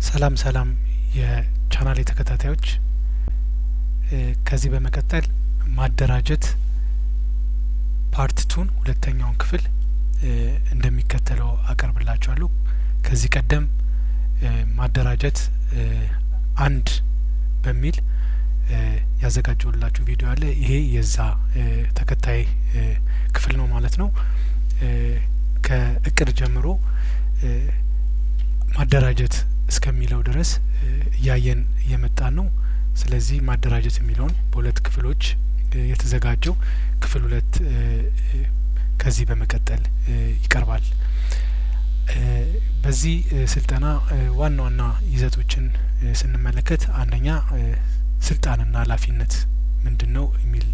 ሰላም ሰላም የቻናሌ ተከታታዮች ከዚህ በመቀጠል ማደራጀት ፓርት 2 ሁለተኛውን ክፍል እንደሚከተለው አቀርብላችኋለሁ። ከዚህ ቀደም ማደራጀት አንድ በሚል ያዘጋጀሁላችሁ ቪዲዮ አለ። ይሄ የዛ ተከታይ ክፍል ነው ማለት ነው። ከእቅድ ጀምሮ ማደራጀት እስከሚለው ድረስ እያየን እየመጣን ነው። ስለዚህ ማደራጀት የሚለውን በሁለት ክፍሎች የተዘጋጀው ክፍል 2 ከዚህ በመቀጠል ይቀርባል። በዚህ ስልጠና ዋና ዋና ይዘቶችን ስንመለከት አንደኛ ስልጣንና ኃላፊነት ምንድነው የሚል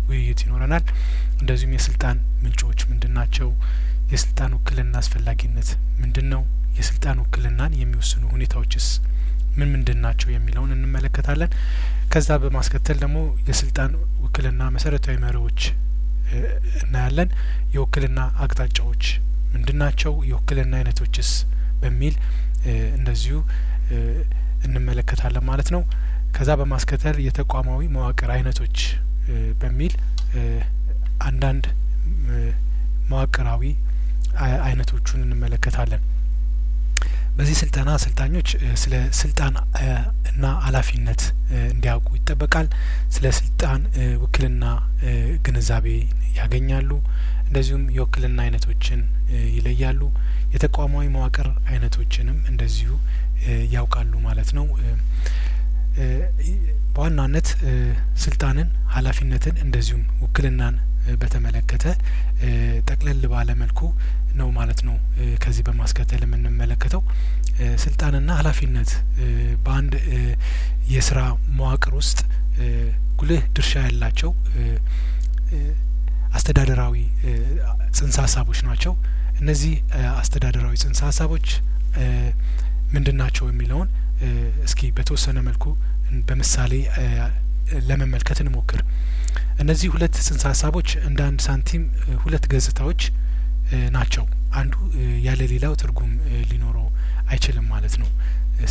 ውይይት ይኖረናል። እንደዚሁም የስልጣን ምንጮች ምንድናቸው፣ የስልጣን ውክልና አስፈላጊነት ምንድነው፣ የስልጣን ውክልናን የሚወስኑ ሁኔታዎችስ ምን ምንድናቸው የሚለውን እንመለከታለን። ከዛ በማስከተል ደግሞ የስልጣን ውክልና መሰረታዊ መርሆች እናያለን። የውክልና አቅጣጫዎች ምንድናቸው፣ የውክልና አይነቶችስ በሚል እንደዚሁ እንመለከታለን ማለት ነው። ከዛ በማስከተል የተቋማዊ መዋቅር አይነቶች በሚል አንዳንድ መዋቅራዊ አይነቶቹን እንመለከታለን። በዚህ ስልጠና አሰልጣኞች ስለ ስልጣን እና ኃላፊነት እንዲያውቁ ይጠበቃል። ስለ ስልጣን ውክልና ግንዛቤ ያገኛሉ። እንደዚሁም የውክልና አይነቶችን ይለያሉ። የተቋማዊ መዋቅር አይነቶችንም እንደዚሁ ያውቃሉ ማለት ነው። በዋናነት ስልጣንን፣ ኃላፊነትን እንደዚሁም ውክልናን በተመለከተ ጠቅለል ባለ መልኩ ነው ማለት ነው። ከዚህ በማስከተል የምንመለከተው ስልጣንና ኃላፊነት በአንድ የስራ መዋቅር ውስጥ ጉልህ ድርሻ ያላቸው አስተዳደራዊ ጽንሰ ሀሳቦች ናቸው። እነዚህ አስተዳደራዊ ጽንሰ ሀሳቦች ምንድናቸው የሚለውን እስኪ በተወሰነ መልኩ በምሳሌ ለመመልከት እንሞክር። እነዚህ ሁለት ጽንሰ ሀሳቦች እንደ አንድ ሳንቲም ሁለት ገጽታዎች ናቸው። አንዱ ያለ ሌላው ትርጉም ሊኖረው አይችልም ማለት ነው።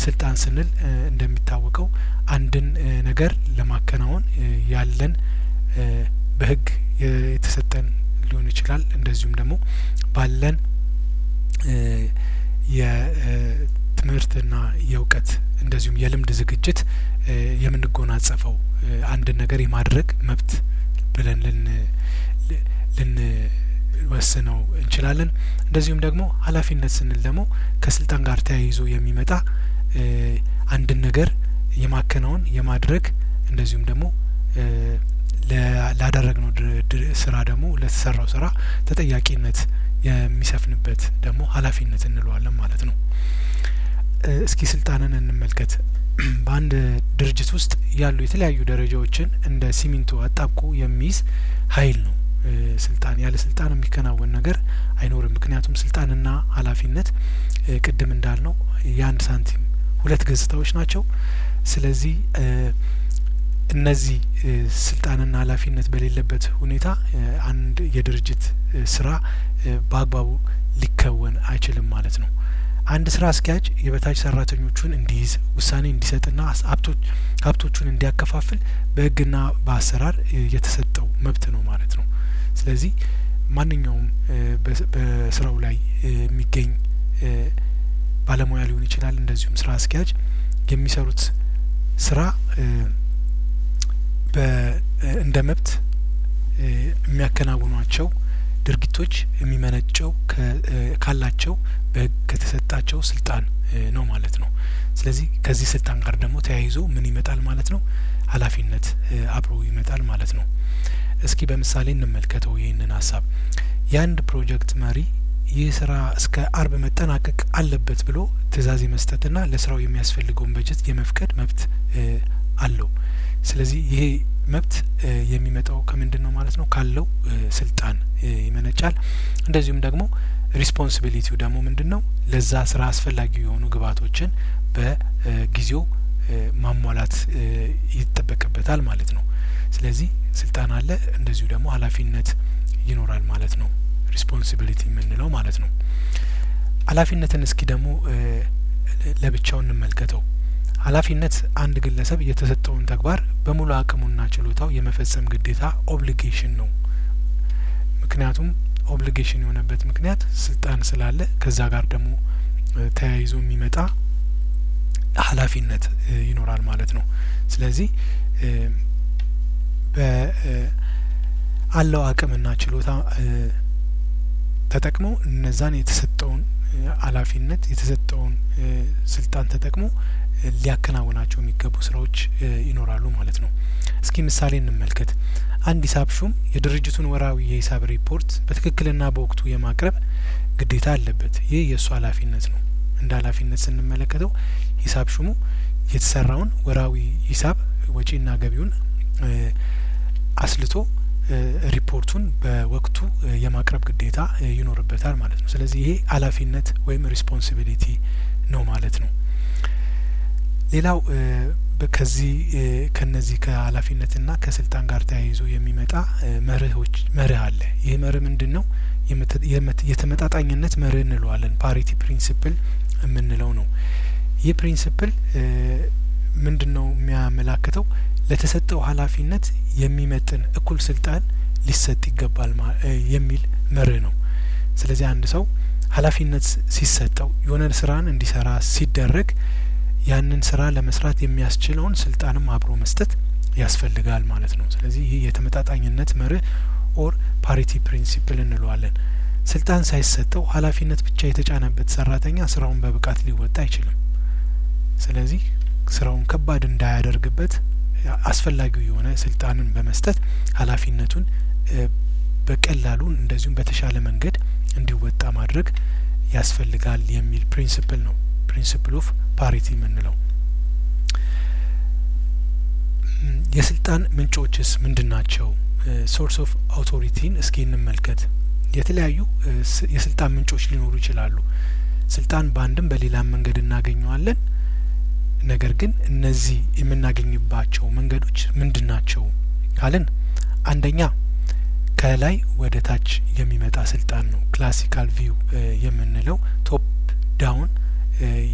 ስልጣን ስንል እንደሚታወቀው አንድን ነገር ለማከናወን ያለን በሕግ የተሰጠን ሊሆን ይችላል። እንደዚሁም ደግሞ ባለን የትምህርትና የእውቀት እንደዚሁም የልምድ ዝግጅት የምንጎናጸፈው አንድን ነገር የማድረግ መብት ብለን ልንወስነው እንችላለን። እንደዚሁም ደግሞ ኃላፊነት ስንል ደግሞ ከስልጣን ጋር ተያይዞ የሚመጣ አንድን ነገር የማከናወን የማድረግ እንደዚሁም ደግሞ ላደረግነው ስራ ደግሞ ለተሰራው ስራ ተጠያቂነት የሚሰፍንበት ደግሞ ኃላፊነት እንለዋለን ማለት ነው። እስኪ ስልጣንን እንመልከት። በአንድ ድርጅት ውስጥ ያሉ የተለያዩ ደረጃዎችን እንደ ሲሚንቶ አጣብቆ የሚይዝ ኃይል ነው ስልጣን። ያለ ስልጣን የሚከናወን ነገር አይኖርም። ምክንያቱም ስልጣንና ኃላፊነት ቅድም እንዳልነው የአንድ ሳንቲም ሁለት ገጽታዎች ናቸው። ስለዚህ እነዚህ ስልጣንና ኃላፊነት በሌለበት ሁኔታ አንድ የድርጅት ስራ በአግባቡ ሊከወን አይችልም ማለት ነው። አንድ ስራ አስኪያጅ የበታች ሰራተኞቹን እንዲይዝ፣ ውሳኔ እንዲሰጥና ሀብቶቹን እንዲያከፋፍል በሕግና በአሰራር የተሰጠው መብት ነው ማለት ነው። ስለዚህ ማንኛውም በስራው ላይ የሚገኝ ባለሙያ ሊሆን ይችላል፣ እንደዚሁም ስራ አስኪያጅ የሚሰሩት ስራ እንደ መብት የሚያከናውኗቸው ድርጊቶች የሚመነጨው ካላቸው በሕግ ከተሰጣቸው ስልጣን ነው ማለት ነው። ስለዚህ ከዚህ ስልጣን ጋር ደግሞ ተያይዞ ምን ይመጣል ማለት ነው? ኃላፊነት አብሮ ይመጣል ማለት ነው። እስኪ በምሳሌ እንመልከተው ይህንን ሀሳብ። የአንድ ፕሮጀክት መሪ ይህ ስራ እስከ አርብ መጠናቀቅ አለበት ብሎ ትዕዛዝ የመስጠትና ለስራው የሚያስፈልገውን በጀት የመፍቀድ መብት አለው። ስለዚህ ይሄ መብት የሚመጣው ከምንድን ነው ማለት ነው? ካለው ስልጣን ይመነጫል። እንደዚሁም ደግሞ ሪስፖንሲቢሊቲው ደግሞ ምንድነው? ለዛ ስራ አስፈላጊ የሆኑ ግብዓቶችን በጊዜው ማሟላት ይጠበቅበታል ማለት ነው። ስለዚህ ስልጣን አለ፣ እንደዚሁ ደግሞ ኃላፊነት ይኖራል ማለት ነው። ሪስፖንሲቢሊቲ የምንለው ማለት ነው። ኃላፊነትን እስኪ ደግሞ ለብቻው እንመልከተው። ኃላፊነት አንድ ግለሰብ የተሰጠውን ተግባር በሙሉ አቅሙና ችሎታው የመፈጸም ግዴታ ኦብሊጌሽን ነው። ምክንያቱም ኦብሊጌሽን የሆነበት ምክንያት ስልጣን ስላለ ከዛ ጋር ደግሞ ተያይዞ የሚመጣ ኃላፊነት ይኖራል ማለት ነው። ስለዚህ በአለው አቅምና ችሎታ ተጠቅሞ እነዛን የተሰጠውን ኃላፊነት የተሰጠውን ስልጣን ተጠቅሞ ሊያከናውናቸው የሚገቡ ስራዎች ይኖራሉ ማለት ነው። እስኪ ምሳሌ እንመልከት። አንድ ሂሳብ ሹም የድርጅቱን ወራዊ የሂሳብ ሪፖርት በትክክልና በወቅቱ የማቅረብ ግዴታ አለበት። ይህ የእሱ ኃላፊነት ነው። እንደ ኃላፊነት ስንመለከተው ሂሳብ ሹሙ የተሰራውን ወራዊ ሂሳብ ወጪና ገቢውን አስልቶ ሪፖርቱን በወቅቱ የማቅረብ ግዴታ ይኖርበታል ማለት ነው። ስለዚህ ይሄ ኃላፊነት ወይም ሪስፖንሲቢሊቲ ነው ማለት ነው። ሌላው ከነዚህ ከኃላፊነትና ከስልጣን ጋር ተያይዞ የሚመጣ መርህ አለ። ይህ መርህ ምንድነው? የተመጣጣኝነት መርህ እንለዋለን። ፓሪቲ ፕሪንሲፕል የምንለው ነው። ይህ ፕሪንሲፕል ምንድነው የሚያመላክተው? ለተሰጠው ኃላፊነት የሚመጥን እኩል ስልጣን ሊሰጥ ይገባል የሚል መርህ ነው። ስለዚህ አንድ ሰው ኃላፊነት ሲሰጠው የሆነ ስራን እንዲሰራ ሲደረግ ያንን ስራ ለመስራት የሚያስችለውን ስልጣንም አብሮ መስጠት ያስፈልጋል ማለት ነው። ስለዚህ ይህ የተመጣጣኝነት መርህ ኦር ፓሪቲ ፕሪንሲፕል እንለዋለን። ስልጣን ሳይሰጠው ኃላፊነት ብቻ የተጫነበት ሰራተኛ ስራውን በብቃት ሊወጣ አይችልም። ስለዚህ ስራውን ከባድ እንዳያደርግበት አስፈላጊው የሆነ ስልጣንን በመስጠት ኃላፊነቱን በቀላሉ እንደዚሁም በተሻለ መንገድ እንዲወጣ ማድረግ ያስፈልጋል የሚል ፕሪንሲፕል ነው። ፕሪንሲፕል ኦፍ ፓሪቲ የምንለው። የስልጣን ምንጮችስ ምንድናቸው? ሶርስ ኦፍ አውቶሪቲን እስኪ እንመልከት። የተለያዩ የስልጣን ምንጮች ሊኖሩ ይችላሉ። ስልጣን በአንድም በሌላም መንገድ እናገኘዋለን። ነገር ግን እነዚህ የምናገኝባቸው መንገዶች ምንድናቸው ካልን አንደኛ ከላይ ወደ ታች የሚመጣ ስልጣን ነው። ክላሲካል ቪው የምንለው ቶፕ ዳውን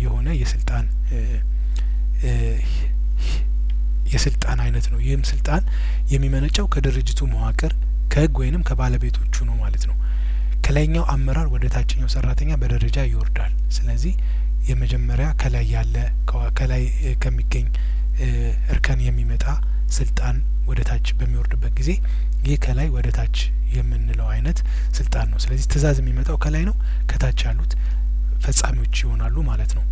የሆነ የስልጣን አይነት ነው። ይህም ስልጣን የሚመነጨው ከድርጅቱ መዋቅር ከህግ ወይንም ከባለቤቶቹ ነው ማለት ነው። ከላይኛው አመራር ወደ ታችኛው ሰራተኛ በደረጃ ይወርዳል። ስለዚህ የመጀመሪያ ከላይ ያለ ከላይ ከሚገኝ እርከን የሚመጣ ስልጣን ወደ ታች በሚወርድበት ጊዜ ይህ ከላይ ወደ ታች የምንለው አይነት ስልጣን ነው። ስለዚህ ትእዛዝ የሚመጣው ከላይ ነው፣ ከታች ያሉት ፈጻሚዎች ይሆናሉ ማለት ነው።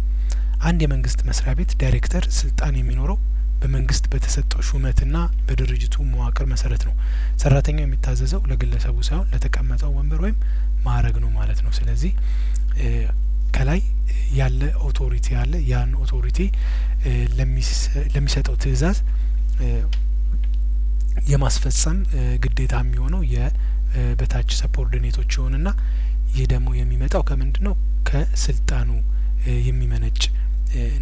አንድ የመንግስት መስሪያ ቤት ዳይሬክተር ስልጣን የሚኖረው በመንግስት በተሰጠው ሹመትና በድርጅቱ መዋቅር መሰረት ነው። ሰራተኛው የሚታዘዘው ለግለሰቡ ሳይሆን ለተቀመጠው ወንበር ወይም ማዕረግ ነው ማለት ነው። ስለዚህ ከላይ ያለ ኦቶሪቲ አለ። ያን ኦቶሪቲ ለሚሰጠው ትእዛዝ የማስፈጸም ግዴታ የሚሆነው የበታች ሰፖርዲኔቶች ይሆንና ይህ ደግሞ የሚመጣው ከምንድነው? ከስልጣኑ የሚመነጭ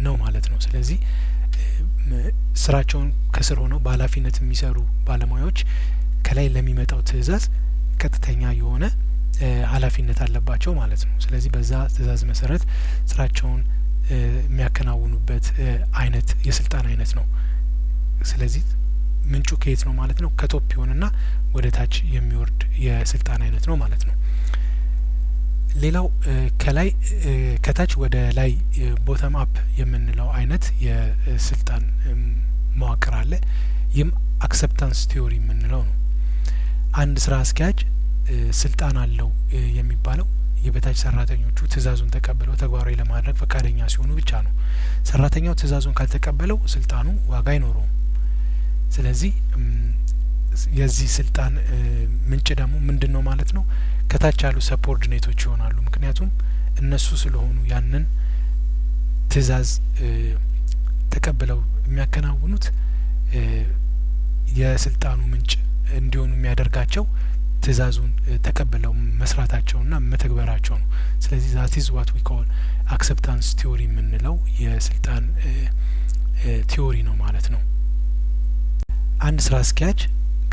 ነው ማለት ነው። ስለዚህ ስራቸውን ከስር ሆነው በኃላፊነት የሚሰሩ ባለሙያዎች ከላይ ለሚመጣው ትእዛዝ ቀጥተኛ የሆነ ኃላፊነት አለባቸው ማለት ነው። ስለዚህ በዛ ትእዛዝ መሰረት ስራቸውን የሚያከናውኑበት አይነት የስልጣን አይነት ነው። ስለዚህ ምንጩ ከየት ነው ማለት ነው? ከቶፕ ይሆንና ወደ ታች የሚወርድ የስልጣን አይነት ነው ማለት ነው። ሌላው ከላይ ከታች ወደ ላይ ቦተም አፕ የምንለው አይነት የስልጣን መዋቅር አለ። ይህም አክሰፕታንስ ቲዮሪ የምንለው ነው። አንድ ስራ አስኪያጅ ስልጣን አለው የሚባለው የበታች ሰራተኞቹ ትእዛዙን ተቀብለው ተግባራዊ ለማድረግ ፈቃደኛ ሲሆኑ ብቻ ነው። ሰራተኛው ትእዛዙን ካልተቀበለው ስልጣኑ ዋጋ አይኖረውም። ስለዚህ የዚህ ስልጣን ምንጭ ደግሞ ምንድነው ማለት ነው? ከታች ያሉ ሰፖርዲኔቶች ይሆናሉ። ምክንያቱም እነሱ ስለሆኑ ያንን ትእዛዝ ተቀብለው የሚያከናውኑት የስልጣኑ ምንጭ እንዲሆኑ የሚያደርጋቸው ትእዛዙን ተቀብለው መስራታቸውና መተግበራቸው ነው። ስለዚህ ዛት ኢዝ ዋት ዊ ኮል አክሰፕታንስ ቲዮሪ የምንለው የስልጣን ቲዮሪ ነው ማለት ነው። አንድ ስራ አስኪያጅ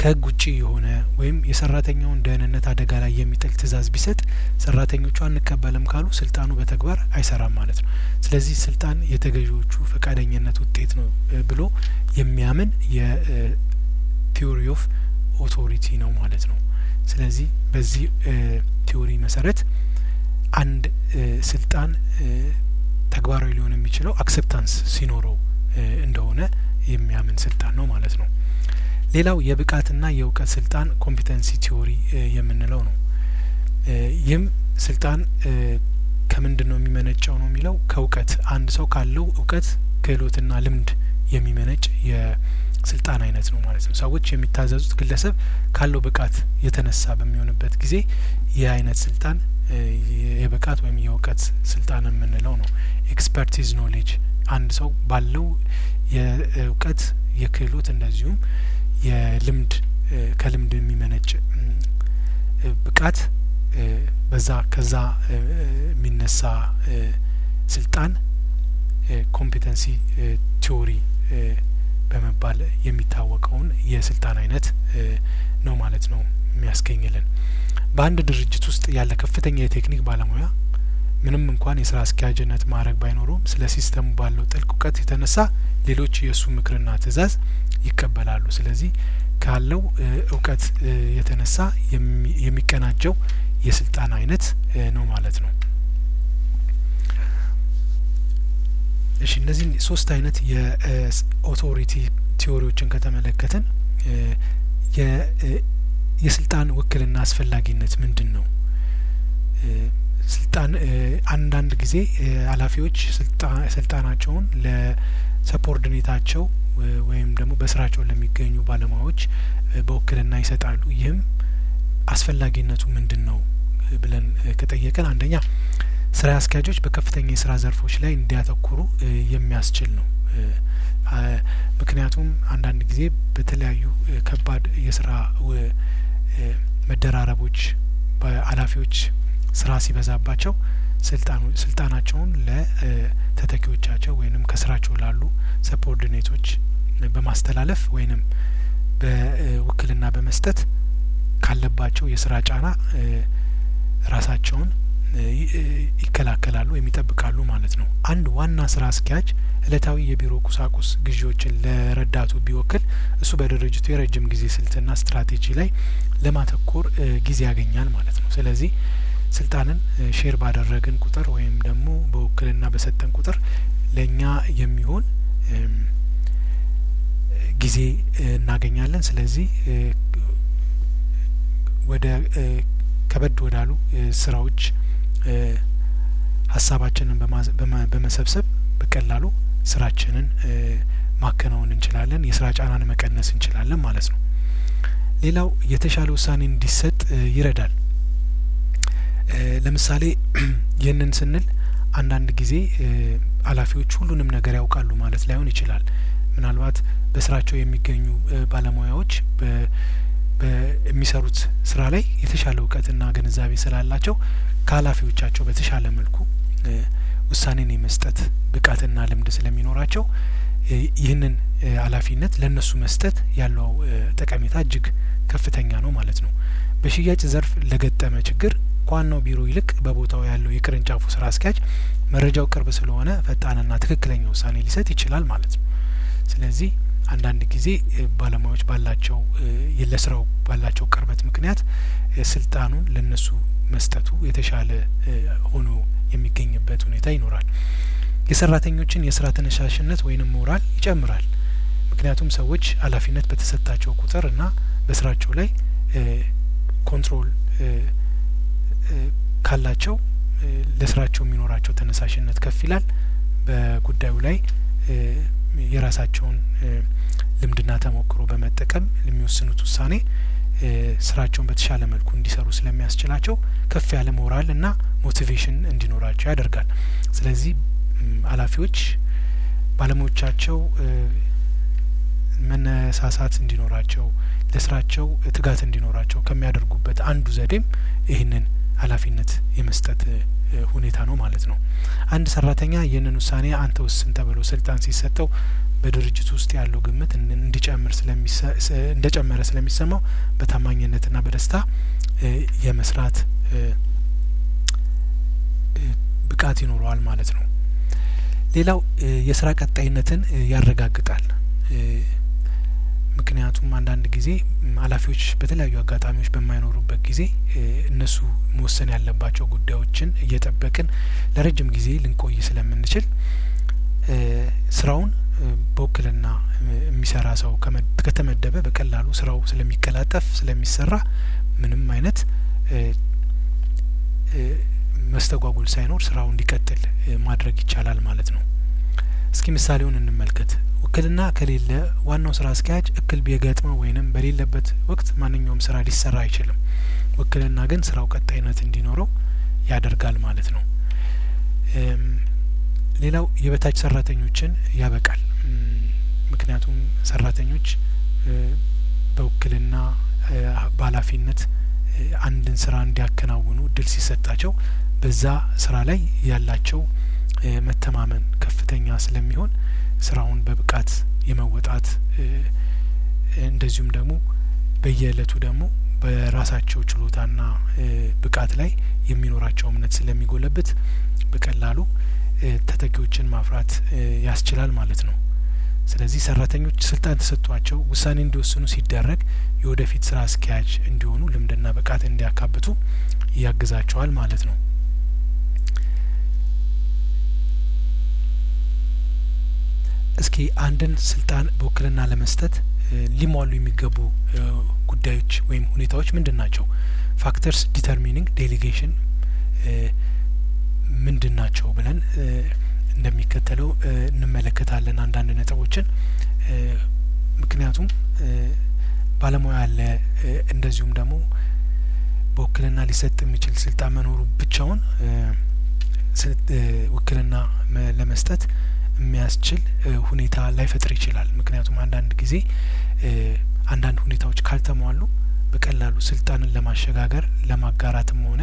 ከህግ ውጪ የሆነ ወይም የሰራተኛውን ደህንነት አደጋ ላይ የሚጥል ትእዛዝ ቢሰጥ ሰራተኞቹ አንቀበልም ካሉ ስልጣኑ በተግባር አይሰራም ማለት ነው። ስለዚህ ስልጣን የተገዢዎቹ ፈቃደኝነት ውጤት ነው ብሎ የሚያምን የቲዮሪ ኦፍ ኦቶሪቲ ነው ማለት ነው። ስለዚህ በዚህ ቲዮሪ መሰረት አንድ ስልጣን ተግባራዊ ሊሆን የሚችለው አክሴፕታንስ ሲኖረው እንደሆነ የሚያምን ስልጣን ነው ማለት ነው። ሌላው የብቃትና የእውቀት ስልጣን ኮምፒተንሲ ቲዮሪ የምንለው ነው። ይህም ስልጣን ከምንድነው የሚመነጨው ነው የሚለው ከእውቀት አንድ ሰው ካለው እውቀት ክህሎትና ልምድ የሚመነጭ የስልጣን አይነት ነው ማለት ነው። ሰዎች የሚታዘዙት ግለሰብ ካለው ብቃት የተነሳ በሚሆንበት ጊዜ ይህ አይነት ስልጣን የብቃት ወይም የእውቀት ስልጣን የምንለው ነው። ኤክስፐርቲዝ ኖሌጅ አንድ ሰው ባለው የእውቀት የክህሎት እንደዚሁም የልምድ ከልምድ የሚመነጭ ብቃት ከዛ የሚነሳ ስልጣን ኮምፒተንሲ ቲዮሪ በመባል የሚታወቀውን የስልጣን አይነት ነው ማለት ነው የሚያስገኝልን። በአንድ ድርጅት ውስጥ ያለ ከፍተኛ የቴክኒክ ባለሙያ ምንም እንኳን የስራ አስኪያጅነት ማዕረግ ባይኖረውም ስለ ሲስተሙ ባለው ጥልቅ እውቀት የተነሳ ሌሎች የእሱ ምክርና ትእዛዝ ይቀበላሉ። ስለዚህ ካለው እውቀት የተነሳ የሚቀናጀው የስልጣን አይነት ነው ማለት ነው። እሺ እነዚህን ሶስት አይነት የኦቶሪቲ ቲዎሪዎችን ከተመለከትን የስልጣን ውክልና አስፈላጊነት ምንድን ነው? ስልጣን አንዳንድ ጊዜ ኃላፊዎች ስልጣናቸውን ለሰፖርዲኔታቸው ወይም ደግሞ በስራቸው ለሚገኙ ባለሙያዎች በውክልና ይሰጣሉ። ይህም አስፈላጊነቱ ምንድን ነው ብለን ከጠየቀን አንደኛ ስራ አስኪያጆች በከፍተኛ የስራ ዘርፎች ላይ እንዲያተኩሩ የሚያስችል ነው። ምክንያቱም አንዳንድ ጊዜ በተለያዩ ከባድ የስራ መደራረቦች በኃላፊዎች ስራ ሲበዛባቸው ስልጣናቸውን ለተተኪዎቻቸው ወይንም ከስራቸው ላሉ ሰፖርዲኔቶች በማስተላለፍ ወይንም በውክልና በመስጠት ካለባቸው የስራ ጫና ራሳቸውን ይከላከላሉ ወይም ይጠብቃሉ ማለት ነው። አንድ ዋና ስራ አስኪያጅ እለታዊ የቢሮ ቁሳቁስ ግዢዎችን ለረዳቱ ቢወክል እሱ በድርጅቱ የረጅም ጊዜ ስልትና ስትራቴጂ ላይ ለማተኮር ጊዜ ያገኛል ማለት ነው። ስለዚህ ስልጣንን ሼር ባደረግን ቁጥር ወይም ደግሞ በውክልና በሰጠን ቁጥር ለእኛ የሚሆን ጊዜ እናገኛለን። ስለዚህ ወደ ከበድ ወዳሉ ስራዎች ሀሳባችንን በመሰብሰብ በቀላሉ ስራችንን ማከናወን እንችላለን፣ የስራ ጫናን መቀነስ እንችላለን ማለት ነው። ሌላው የተሻለ ውሳኔ እንዲሰጥ ይረዳል። ለምሳሌ ይህንን ስንል አንዳንድ ጊዜ ኃላፊዎች ሁሉንም ነገር ያውቃሉ ማለት ላይሆን ይችላል። ምናልባት በስራቸው የሚገኙ ባለሙያዎች በሚሰሩት ስራ ላይ የተሻለ እውቀትና ግንዛቤ ስላላቸው ከኃላፊዎቻቸው በተሻለ መልኩ ውሳኔን የመስጠት ብቃትና ልምድ ስለሚኖራቸው ይህንን ኃላፊነት ለነሱ መስጠት ያለው ጠቀሜታ እጅግ ከፍተኛ ነው ማለት ነው። በሽያጭ ዘርፍ ለገጠመ ችግር ከዋናው ቢሮ ይልቅ በቦታው ያለው የቅርንጫፉ ስራ አስኪያጅ መረጃው ቅርብ ስለሆነ ፈጣንና ትክክለኛ ውሳኔ ሊሰጥ ይችላል ማለት ነው። ስለዚህ አንዳንድ ጊዜ ባለሙያዎች ባላቸው ለስራው ባላቸው ቅርበት ምክንያት ስልጣኑን ለነሱ መስጠቱ የተሻለ ሆኖ የሚገኝበት ሁኔታ ይኖራል። የሰራተኞችን የስራ ተነሳሽነት ወይንም ሞራል ይጨምራል። ምክንያቱም ሰዎች ኃላፊነት በተሰጣቸው ቁጥር እና በስራቸው ላይ ኮንትሮል ካላቸው ለስራቸው የሚኖራቸው ተነሳሽነት ከፍ ይላል። በጉዳዩ ላይ የራሳቸውን ልምድና ተሞክሮ በመጠቀም የሚወስኑት ውሳኔ ስራቸውን በተሻለ መልኩ እንዲሰሩ ስለሚያስችላቸው ከፍ ያለ ሞራል እና ሞቲቬሽን እንዲኖራቸው ያደርጋል። ስለዚህ ኃላፊዎች ባለሙያዎቻቸው መነሳሳት እንዲኖራቸው ለስራቸው ትጋት እንዲኖራቸው ከሚያደርጉበት አንዱ ዘዴም ይህንን ኃላፊነት የመስጠት ሁኔታ ነው ማለት ነው። አንድ ሰራተኛ ይህንን ውሳኔ አንተ ወስን ተብሎ ስልጣን ሲሰጠው በድርጅቱ ውስጥ ያለው ግምት እንደጨመረ ስለሚሰማው በታማኝነትና በደስታ የመስራት ብቃት ይኖረዋል ማለት ነው። ሌላው የስራ ቀጣይነትን ያረጋግጣል። ምክንያቱም አንዳንድ ጊዜ ኃላፊዎች በተለያዩ አጋጣሚዎች በማይኖሩበት ጊዜ እነሱ መወሰን ያለባቸው ጉዳዮችን እየጠበቅን ለረጅም ጊዜ ልንቆይ ስለምንችል ስራውን በውክልና የሚሰራ ሰው ከተመደበ በቀላሉ ስራው ስለሚቀላጠፍ ስለሚሰራ ምንም አይነት መስተጓጉል ሳይኖር ስራው እንዲቀጥል ማድረግ ይቻላል ማለት ነው። እስኪ ምሳሌውን እንመልከት። ውክልና ከሌለ ዋናው ስራ አስኪያጅ እክል ቢገጥመው ወይንም በሌለበት ወቅት ማንኛውም ስራ ሊሰራ አይችልም። ውክልና ግን ስራው ቀጣይነት እንዲኖረው ያደርጋል ማለት ነው። ሌላው የበታች ሰራተኞችን ያበቃል። ምክንያቱም ሰራተኞች በውክልና በኃላፊነት አንድን ስራ እንዲያከናውኑ እድል ሲሰጣቸው በዛ ስራ ላይ ያላቸው መተማመን ከፍተኛ ስለሚሆን ስራውን በብቃት የመወጣት እንደዚሁም ደግሞ በየእለቱ ደግሞ በራሳቸው ችሎታና ብቃት ላይ የሚኖራቸው እምነት ስለሚጎለብት በቀላሉ ተተኪዎችን ማፍራት ያስችላል ማለት ነው። ስለዚህ ሰራተኞች ስልጣን ተሰጥቷቸው ውሳኔ እንዲወስኑ ሲደረግ የወደፊት ስራ አስኪያጅ እንዲሆኑ ልምድና ብቃት እንዲያካብቱ ያግዛቸዋል ማለት ነው። እስኪ አንድን ስልጣን በውክልና ለመስጠት ሊሟሉ የሚገቡ ጉዳዮች ወይም ሁኔታዎች ምንድን ናቸው? ፋክተርስ ዲተርሚኒንግ ዴሊጌሽን ምንድን ናቸው ብለን እንደሚከተለው እንመለከታለን አንዳንድ ነጥቦችን። ምክንያቱም ባለሙያ አለ፣ እንደዚሁም ደግሞ በውክልና ሊሰጥ የሚችል ስልጣን መኖሩ ብቻውን ውክልና ለመስጠት የሚያስችል ሁኔታ ላይፈጥር ይችላል። ምክንያቱም አንዳንድ ጊዜ አንዳንድ ሁኔታዎች ካልተሟሉ በቀላሉ ስልጣንን ለማሸጋገር ለማጋራትም ሆነ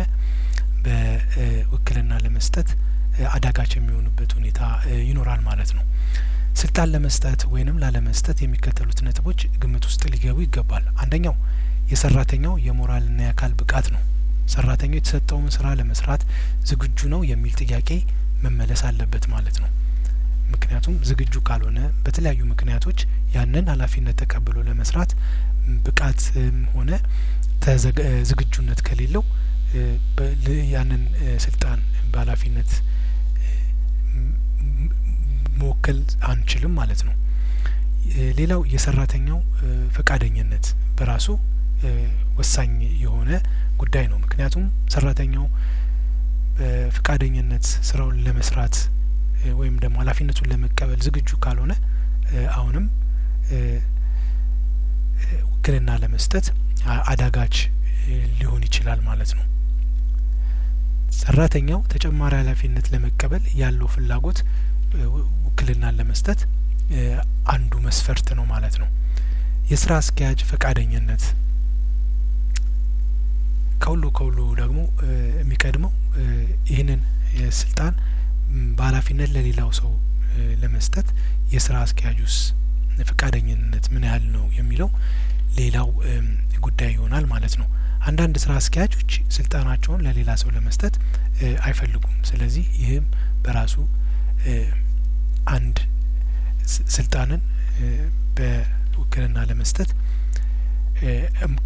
በውክልና ለመስጠት አዳጋች የሚሆኑበት ሁኔታ ይኖራል ማለት ነው። ስልጣን ለመስጠት ወይንም ላለመስጠት የሚከተሉት ነጥቦች ግምት ውስጥ ሊገቡ ይገባል። አንደኛው የሰራተኛው የሞራልና የአካል ብቃት ነው። ሰራተኛው የተሰጠውን ስራ ለመስራት ዝግጁ ነው የሚል ጥያቄ መመለስ አለበት ማለት ነው። ምክንያቱም ዝግጁ ካልሆነ በተለያዩ ምክንያቶች ያንን ኃላፊነት ተቀብሎ ለመስራት ብቃትም ሆነ ዝግጁነት ከሌለው ያንን ስልጣን በኃላፊነት መወከል አንችልም ማለት ነው። ሌላው የሰራተኛው ፈቃደኝነት በራሱ ወሳኝ የሆነ ጉዳይ ነው። ምክንያቱም ሰራተኛው ፈቃደኝነት ስራውን ለመስራት ወይም ደግሞ ኃላፊነቱን ለመቀበል ዝግጁ ካልሆነ አሁንም ውክልና ለመስጠት አዳጋች ሊሆን ይችላል ማለት ነው። ሰራተኛው ተጨማሪ ኃላፊነት ለመቀበል ያለው ፍላጎት ውክልናን ለመስጠት አንዱ መስፈርት ነው ማለት ነው። የስራ አስኪያጅ ፈቃደኝነት ከሁሉ ደግሞ የሚቀድመው ይህንን ስልጣን በኃላፊነት ለሌላው ሰው ለመስጠት የስራ አስኪያጁስ ፈቃደኝነት ምን ያህል ነው የሚለው ሌላው ጉዳይ ይሆናል ማለት ነው። አንዳንድ ስራ አስኪያጆች ስልጣናቸውን ለሌላ ሰው ለመስጠት አይፈልጉም። ስለዚህ ይህም በራሱ አንድ ስልጣንን በውክልና ለመስጠት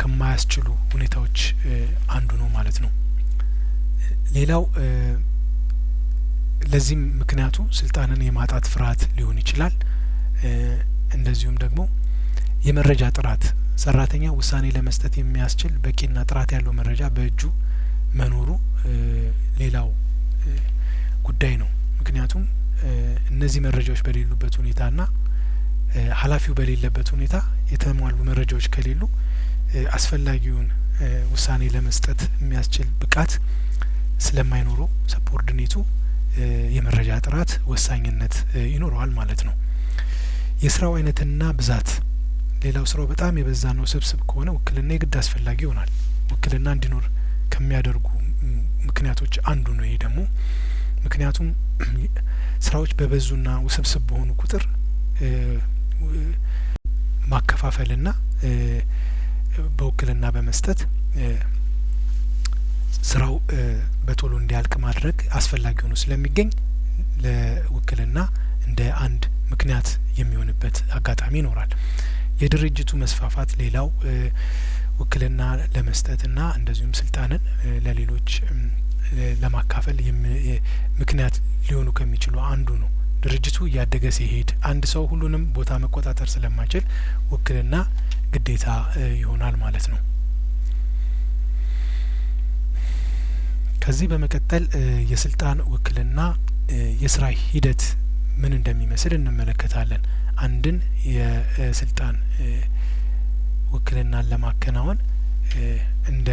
ከማያስችሉ ሁኔታዎች አንዱ ነው ማለት ነው። ሌላው ለዚህም ምክንያቱ ስልጣንን የማጣት ፍርሃት ሊሆን ይችላል። እንደዚሁም ደግሞ የመረጃ ጥራት፣ ሰራተኛ ውሳኔ ለመስጠት የሚያስችል በቂና ጥራት ያለው መረጃ በእጁ መኖሩ ሌላው ጉዳይ ነው። ምክንያቱም እነዚህ መረጃዎች በሌሉበት ሁኔታና ኃላፊው በሌለበት ሁኔታ የተሟሉ መረጃዎች ከሌሉ አስፈላጊውን ውሳኔ ለመስጠት የሚያስችል ብቃት ስለማይኖረው ሰፖርድኔቱ የመረጃ ጥራት ወሳኝነት ይኖረዋል ማለት ነው። የስራው አይነትና ብዛት፣ ሌላው ስራው በጣም የበዛ ነው ስብስብ ከሆነ ውክልና የግድ አስፈላጊ ይሆናል። ውክልና እንዲኖር ከሚያደርጉ ምክንያቶች አንዱ ነው። ይሄ ደግሞ ምክንያቱም ስራዎች በበዙና ውስብስብ በሆኑ ቁጥር ማከፋፈልና በውክልና በመስጠት ስራው በቶሎ እንዲያልቅ ማድረግ አስፈላጊ ሆኖ ስለሚገኝ ለውክልና እንደ አንድ ምክንያት የሚሆንበት አጋጣሚ ይኖራል። የድርጅቱ መስፋፋት ሌላው ውክልና ለመስጠትና እንደዚሁም ስልጣንን ለሌሎች ለማካፈል ምክንያት ሊሆኑ ከሚችሉ አንዱ ነው። ድርጅቱ እያደገ ሲሄድ አንድ ሰው ሁሉንም ቦታ መቆጣጠር ስለማይችል ውክልና ግዴታ ይሆናል ማለት ነው። ከዚህ በመቀጠል የስልጣን ውክልና የስራ ሂደት ምን እንደሚመስል እንመለከታለን። አንድን የስልጣን ውክልናን ለማከናወን እንደ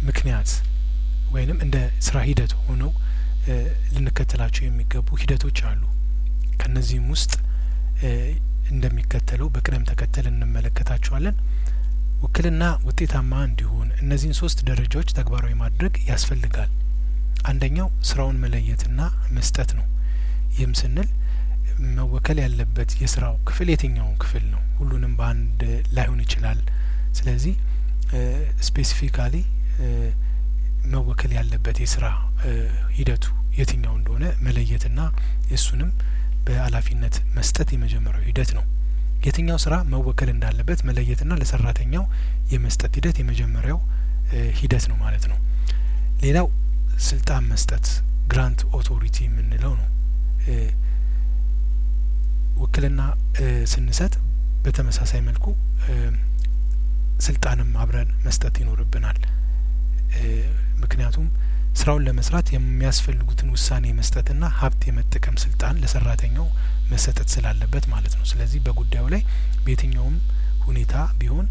ምክንያት ወይንም እንደ ስራ ሂደት ሆነው ልንከተላቸው የሚገቡ ሂደቶች አሉ። ከነዚህም ውስጥ እንደሚከተለው በቅደም ተከተል እንመለከታቸዋለን። ውክልና ውጤታማ እንዲሆን እነዚህን 3 ደረጃዎች ተግባራዊ ማድረግ ያስፈልጋል። አንደኛው ስራውን መለየትና መስጠት ነው። ይህም ስንል መወከል ያለበት የስራው ክፍል የትኛውን ክፍል ነው? ሁሉንም በአንድ ላይሆን ይችላል። ስለዚህ ስፔሲፊካሊ መወከል ያለበት የስራ ሂደቱ የትኛው እንደሆነ መለየትና እሱንም በኃላፊነት መስጠት የመጀመሪያው ሂደት ነው። የትኛው ስራ መወከል እንዳለበት መለየትና ለሰራተኛው የመስጠት ሂደት የመጀመሪያው ሂደት ነው ማለት ነው። ሌላው ስልጣን መስጠት ግራንት ኦቶሪቲ የምንለው ነው። ውክልና ስንሰጥ በተመሳሳይ መልኩ ስልጣንም አብረን መስጠት ይኖርብናል። ምክንያቱም ስራውን ለመስራት የሚያስፈልጉትን ውሳኔ መስጠትና ሀብት የመጠቀም ስልጣን ለሰራተኛው መሰጠት ስላለበት ማለት ነው። ስለዚህ በጉዳዩ ላይ በየትኛውም ሁኔታ ቢሆን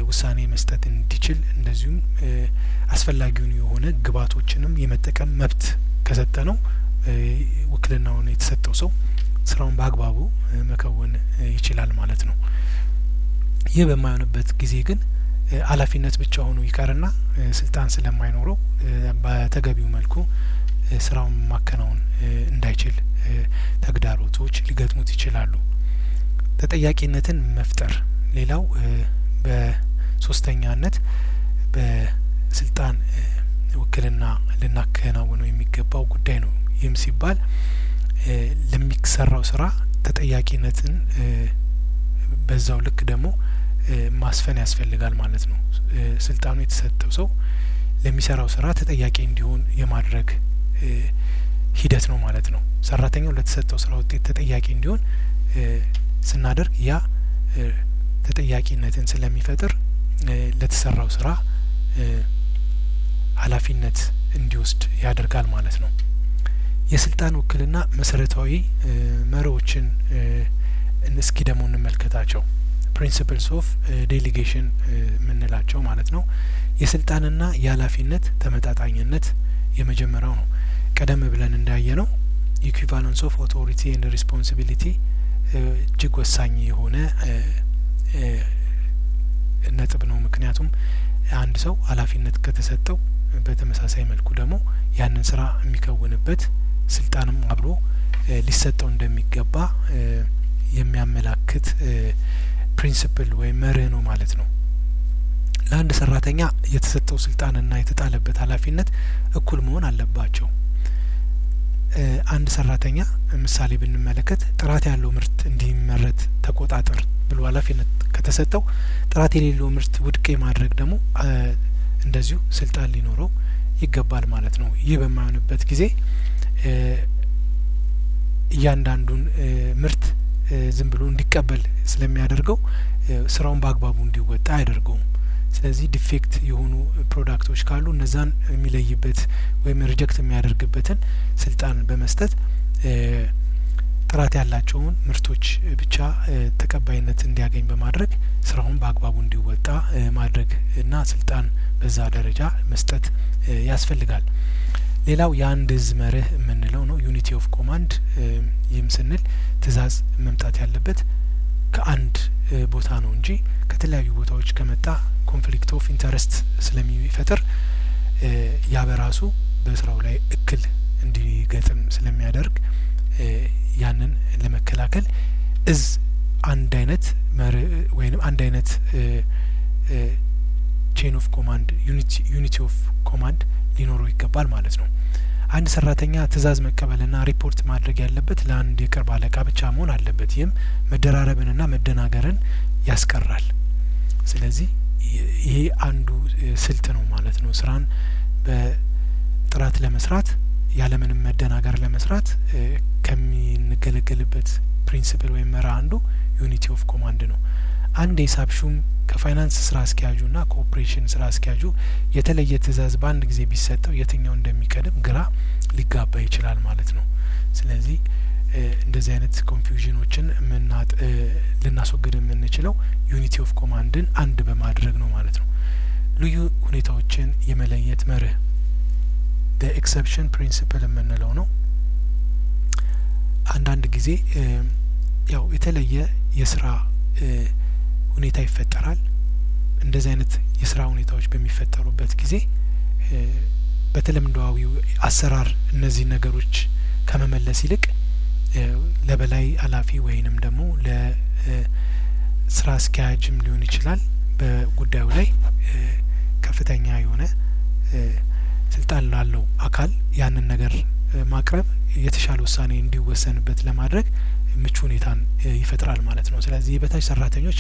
ውሳኔ መስጠት እንዲችል እንደዚሁም አስፈላጊውን የሆነ ግብዓቶችንም የመጠቀም መብት ከሰጠ ነው ውክልናውን የተሰጠው ሰው ስራውን በአግባቡ መከወን ይችላል ማለት ነው። ይህ በማይሆንበት ጊዜ ግን ኃላፊነት ብቻ ሆኖ ይቀርና ስልጣን ስለማይኖረው በተገቢው መልኩ ስራውን ማከናወን እንዳይችል ተግዳሮቶች ሊገጥሙት ይችላሉ። ተጠያቂነትን መፍጠር ሌላው በሶስተኛነት በስልጣን ውክልና ልናከናውነው የሚገባው ጉዳይ ነው። ይህም ሲባል ለሚሰራው ስራ ተጠያቂነትን በዛው ልክ ደግሞ ማስፈን ያስፈልጋል ማለት ነው። ስልጣኑ የተሰጠው ሰው ለሚሰራው ስራ ተጠያቂ እንዲሆን የማድረግ ሂደት ነው ማለት ነው። ሰራተኛው ለተሰጠው ስራ ውጤት ተጠያቂ እንዲሆን ስናደርግ ያ ተጠያቂነትን ስለሚፈጥር ለተሰራው ስራ ኃላፊነት እንዲወስድ ያደርጋል ማለት ነው። የስልጣን ውክልና መሰረታዊ መርሆችን እስኪ ደግሞ እንመልከታቸው። ፕሪንሲፕልስ ኦፍ ዴሊጌሽን የምንላቸው ማለት ነው። የስልጣንና የኃላፊነት ተመጣጣኝነት የመጀመሪያው ነው። ቀደም ብለን እንዳየነው ኢኩቫለንስ ኦፍ ኦቶሪቲ ኤንድ ሪስፖንሲቢሊቲ እጅግ ወሳኝ የሆነ ነጥብ ነው። ምክንያቱም አንድ ሰው ኃላፊነት ከተሰጠው በተመሳሳይ መልኩ ደግሞ ያንን ስራ የሚከውንበት ስልጣንም አብሮ ሊሰጠው እንደሚገባ የሚያመላክት ፕሪንሲፕል ወይም መርህ ነው ማለት ነው። ለአንድ ሰራተኛ የተሰጠው ስልጣንና የተጣለበት ኃላፊነት እኩል መሆን አለባቸው። አንድ ሰራተኛ ምሳሌ ብንመለከት ጥራት ያለው ምርት እንዲመረት ተቆጣጠር ብሎ ኃላፊነት ከተሰጠው ጥራት የሌለው ምርት ውድቅ የማድረግ ደግሞ እንደዚሁ ስልጣን ሊኖረው ይገባል ማለት ነው። ይህ በማይሆንበት ጊዜ እያንዳንዱን ምርት ዝም ብሎ እንዲቀበል ስለሚያደርገው ስራውን በአግባቡ እንዲወጣ አያደርገውም። ስለዚህ ዲፌክት የሆኑ ፕሮዳክቶች ካሉ እነዛን የሚለይበት ወይም ሪጀክት የሚያደርግበትን ስልጣን በመስጠት ጥራት ያላቸውን ምርቶች ብቻ ተቀባይነት እንዲያገኝ በማድረግ ስራውን በአግባቡ እንዲወጣ ማድረግ እና ስልጣን በዛ ደረጃ መስጠት ያስፈልጋል። ሌላው የአንድ እዝ መርህ የምንለው ነው፣ ዩኒቲ ኦፍ ኮማንድ። ይህም ስንል ትእዛዝ መምጣት ያለበት ከአንድ ቦታ ነው እንጂ ከተለያዩ ቦታዎች ከመጣ ኮንፍሊክት ኦፍ ኢንተረስት ስለሚፈጥር ያ በራሱ በስራው ላይ እክል እንዲገጥም ስለሚያደርግ ያንን ለመከላከል እዝ አንድ አይነት ወይንም አንድ አይነት ቼን ኦፍ ኮማንድ ዩኒቲ ኦፍ ኮማንድ ሊኖረው ይገባል ማለት ነው። አንድ ሰራተኛ ትእዛዝ መቀበልና ሪፖርት ማድረግ ያለበት ለአንድ የቅርብ አለቃ ብቻ መሆን አለበት። ይህም መደራረብንና መደናገርን ያስቀራል። ስለዚህ ይሄ አንዱ ስልት ነው ማለት ነው። ስራን በጥራት ለመስራት ያለምንም መደናገር ለመስራት ከሚንገለገልበት ፕሪንሲፕል ወይም መርህ አንዱ ዩኒቲ ኦፍ ኮማንድ ነው። አንድ የሂሳብ ሹም ከፋይናንስ ስራ አስኪያጁና ከኦፕሬሽን ስራ አስኪያጁ የተለየ ትእዛዝ በአንድ ጊዜ ቢሰጠው የትኛው እንደሚቀድም ግራ ሊጋባ ይችላል ማለት ነው። ስለዚህ እንደዚህ አይነት ኮንፊውዥኖችን ልናስወግድ የምንችለው ዩኒቲ ኦፍ ኮማንድን አንድ በማድረግ ነው ማለት ነው። ልዩ ሁኔታዎችን የመለየት መርህ ኤክሰፕሽን ፕሪንሲፕል የምንለው ነው። አንዳንድ ጊዜ ያው የተለየ የስራ ሁኔታ ይፈጠራል። እንደዚህ አይነት የስራ ሁኔታዎች በሚፈጠሩበት ጊዜ በተለምዶአዊው አሰራር እነዚህ ነገሮች ከመመለስ ይልቅ ለበላይ ኃላፊ ወይንም ደግሞ ለስራ አስኪያጅም ሊሆን ይችላል በጉዳዩ ላይ ከፍተኛ የሆነ ስልጣን ላለው አካል ያንን ነገር ማቅረብ የተሻለ ውሳኔ እንዲወሰንበት ለማድረግ ምቹ ሁኔታን ይፈጥራል ማለት ነው። ስለዚህ የበታች ሰራተኞች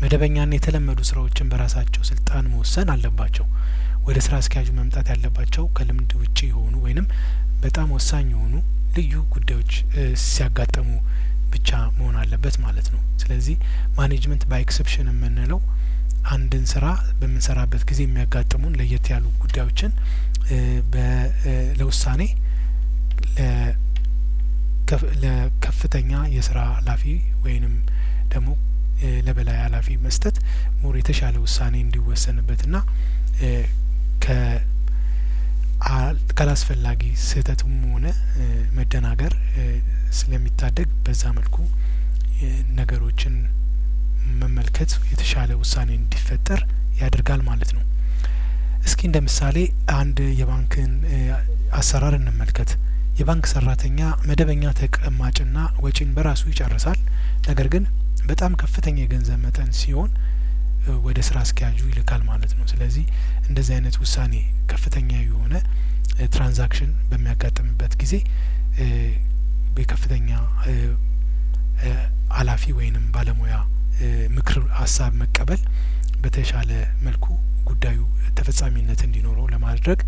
መደበኛና የተለመዱ ስራዎችን በራሳቸው ስልጣን መወሰን አለባቸው። ወደ ስራ አስኪያጁ መምጣት ያለባቸው ከልምድ ውጪ የሆኑ ወይንም በጣም ወሳኝ የሆኑ ልዩ ጉዳዮች ሲያጋጥሙ ብቻ መሆን አለበት ማለት ነው። ስለዚህ ማኔጅመንት ባይ ኤክሰፕሽን የምንለው አንድን ስራ በምንሰራበት ጊዜ የሚያጋጥሙን ለየት ያሉ ጉዳዮችን ለውሳኔ ለከፍተኛ የስራ ኃላፊ ወይንም ደግሞ ለበላይ ኃላፊ መስጠት ሞር የተሻለ ውሳኔ እንዲወሰንበትና ካላስፈላጊ ስህተትም ሆነ መደናገር ስለሚታደግ በዛ መልኩ ነገሮችን መመልከት የተሻለ ውሳኔ እንዲፈጠር ያደርጋል ማለት ነው። እስኪ እንደ ምሳሌ አንድ የባንክን አሰራር እንመልከት። የባንክ ሰራተኛ መደበኛ ተቀማጭና ወጪን በራሱ ይጨርሳል። ነገር ግን በጣም ከፍተኛ የገንዘብ መጠን ሲሆን ወደ ስራ አስኪያጁ ይልካል ማለት ነው። ስለዚህ እንደዚህ አይነት ውሳኔ ከፍተኛ የሆነ ትራንዛክሽን በሚያጋጥምበት ጊዜ በከፍተኛ ኃላፊ ወይንም ባለሙያ ምክር ሀሳብ መቀበል በተሻለ መልኩ ጉዳዩ ተፈጻሚነት እንዲኖረው ለማድረግ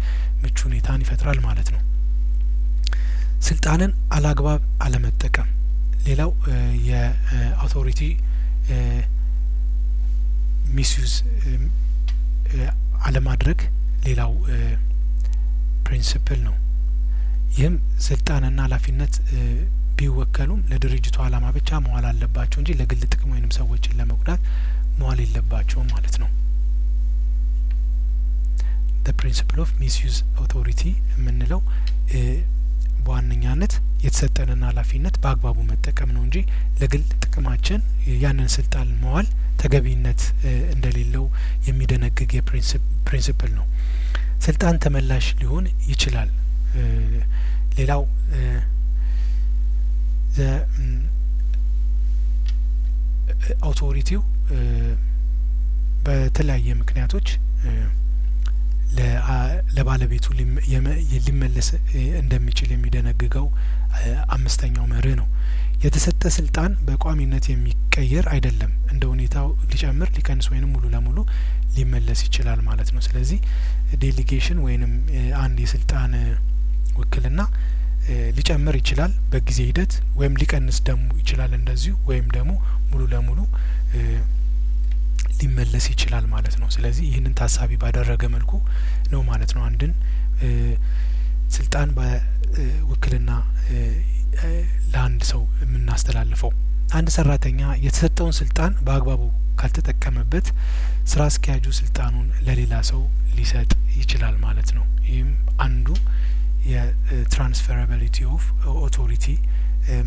ምቹ ሁኔታን ይፈጥራል ማለት ነው። ስልጣንን አላግባብ አለመጠቀም ሌላው የአውቶሪቲ ሚስዩዝ አለማድረግ ሌላው ፕሪንሲፕል ነው። ይህም ስልጣንና ኃላፊነት ቢወከሉም ለድርጅቱ ዓላማ ብቻ መዋል አለባቸው እንጂ ለግል ጥቅም ወይንም ሰዎችን ለመጉዳት መዋል የለባቸውም ማለት ነው። the principle of misuse authority የምንለው በዋነኛነት የተሰጠንን ኃላፊነት በአግባቡ መጠቀም ነው እንጂ ለግል ጥቅማችን ያንን ስልጣን መዋል ተገቢነት እንደሌለው የሚደነግግ የፕሪንሲፕል ነው። ስልጣን ተመላሽ ሊሆን ይችላል። ሌላው አውቶሪቲው በተለያየ ምክንያቶች ለባለቤቱ ሊመለስ እንደሚችል የሚደነግገው አምስተኛው መርህ ነው። የተሰጠ ስልጣን በቋሚነት የሚቀየር አይደለም። እንደ ሁኔታው ሊጨምር ሊቀንስ ወይንም ሙሉ ለሙሉ ሊመለስ ይችላል ማለት ነው። ስለዚህ ዴሊጌሽን ወይንም አንድ የስልጣን ውክልና ሊጨምር ይችላል በጊዜ ሂደት ወይም ሊቀንስ ደግሞ ይችላል እንደዚሁ ወይም ደግሞ ሙሉ ለሙሉ ሊመለስ ይችላል ማለት ነው። ስለዚህ ይህንን ታሳቢ ባደረገ መልኩ ነው ማለት ነው አንድን ስልጣን በውክልና ለአንድ ሰው የምናስተላልፈው። አንድ ሰራተኛ የተሰጠውን ስልጣን በአግባቡ ካልተጠቀመበት ስራ አስኪያጁ ስልጣኑን ለሌላ ሰው ሊሰጥ ይችላል ማለት ነው። ይህም አንዱ የትራንስፈራቢሊቲ ኦፍ ኦቶሪቲ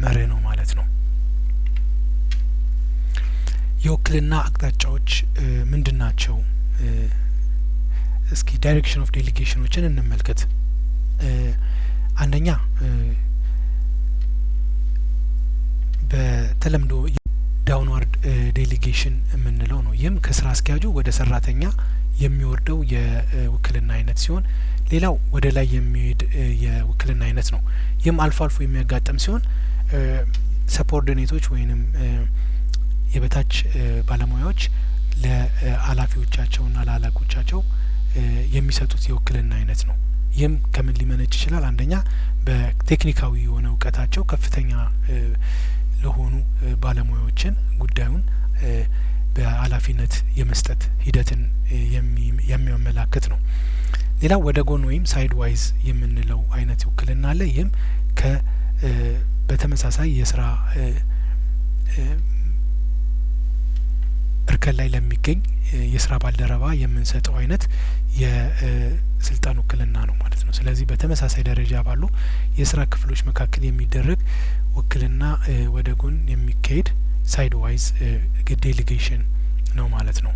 መርህ ነው ማለት ነው። የውክልና አቅጣጫዎች ምንድን ናቸው? እስኪ ዳይሬክሽን ኦፍ ዴሊጌሽኖችን እንመልከት። አንደኛ በተለምዶ ዳውንዋርድ ዴሊጌሽን የምንለው ነው። ይህም ከስራ አስኪያጁ ወደ ሰራተኛ የሚወርደው የውክልና አይነት ሲሆን ሌላው ወደ ላይ የሚሄድ የውክልና አይነት ነው። ይህም አልፎ አልፎ የሚያጋጥም ሲሆን ሰፖርዲኔቶች ወይንም የበታች ባለሙያዎች ለኃላፊዎቻቸውና ለአለቆቻቸው የሚሰጡት የውክልና አይነት ነው። ይህም ከምን ሊመነጭ ይችላል? አንደኛ በቴክኒካዊ የሆነ እውቀታቸው ከፍተኛ ለሆኑ ባለሙያዎችን ጉዳዩን በኃላፊነት የመስጠት ሂደትን የሚያመላክት ነው። ሌላው ወደ ጎን ወይም ሳይድ ዋይዝ የምንለው አይነት ውክልና አለ። ይህም በተመሳሳይ የስራ እርከን ላይ ለሚገኝ የስራ ባልደረባ የምንሰጠው አይነት የስልጣን ውክልና ነው ማለት ነው። ስለዚህ በተመሳሳይ ደረጃ ባሉ የስራ ክፍሎች መካከል የሚደረግ ውክልና ወደ ጎን የሚካሄድ ሳይድ ዋይዝ ዴሊጌሽን ነው ማለት ነው።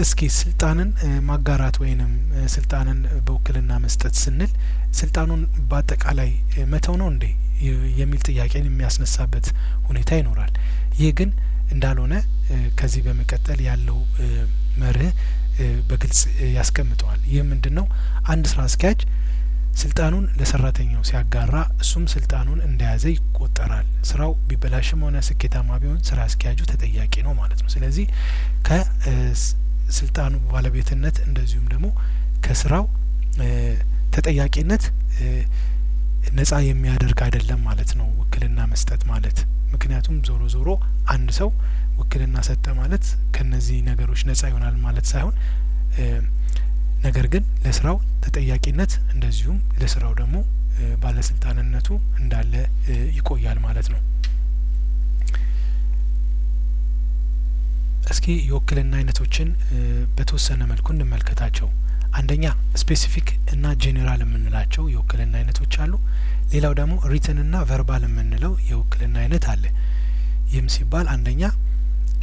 እስኪ ስልጣንን ማጋራት ወይንም ስልጣንን በውክልና መስጠት ስንል ስልጣኑን በአጠቃላይ መተው ነው እንዴ የሚል ጥያቄን የሚያስነሳበት ሁኔታ ይኖራል። ይህ ግን እንዳልሆነ ከዚህ በመቀጠል ያለው መርህ በግልጽ ያስቀምጠዋል። ይህ ምንድነው? አንድ ስራ አስኪያጅ ስልጣኑን ለሰራተኛው ሲያጋራ እሱም ስልጣኑን እንደያዘ ይቆጠራል። ስራው ቢበላሽም ሆነ ስኬታማ ቢሆን ስራ አስኪያጁ ተጠያቂ ነው ማለት ነው። ስለዚህ ከስልጣኑ ባለቤትነት እንደዚሁም ደግሞ ከስራው ተጠያቂነት ነጻ የሚያደርግ አይደለም ማለት ነው ውክልና መስጠት ማለት። ምክንያቱም ዞሮ ዞሮ አንድ ሰው ውክልና ሰጠ ማለት ከነዚህ ነገሮች ነጻ ይሆናል ማለት ሳይሆን ነገር ግን ለስራው ተጠያቂነት እንደዚሁም ለስራው ደግሞ ባለስልጣንነቱ እንዳለ ይቆያል ማለት ነው። እስኪ የውክልና አይነቶችን በተወሰነ መልኩ እንመልከታቸው። አንደኛ ስፔሲፊክ እና ጄኔራል የምንላቸው የውክልና አይነቶች አሉ። ሌላው ደግሞ ሪትን እና ቨርባል የምንለው የውክልና አይነት አለ። ይህም ሲባል አንደኛ